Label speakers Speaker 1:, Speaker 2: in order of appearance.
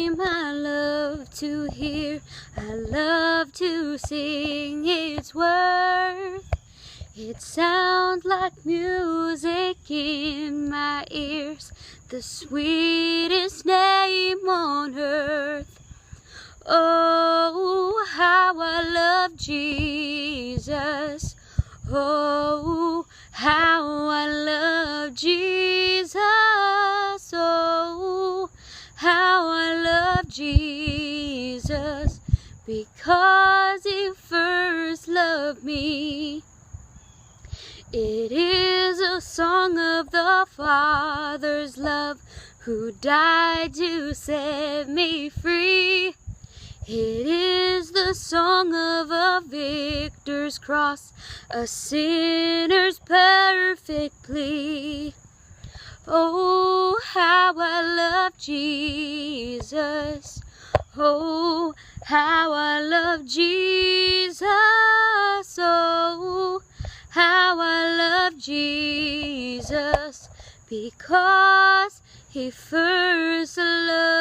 Speaker 1: name I love to hear, I love to sing its worth. It sounds like music in my ears, the sweetest name on earth. Oh, how I love Jesus. Oh, how I love Jesus. Oh, how I love Jesus, because he first loved me. It is a song of the Father's love, who died to set me free. It is the song of a victor's cross, a sinner's perfect plea. Oh, how I love Jesus. Oh, how I love Jesus. Oh, how I love Jesus, because he first loved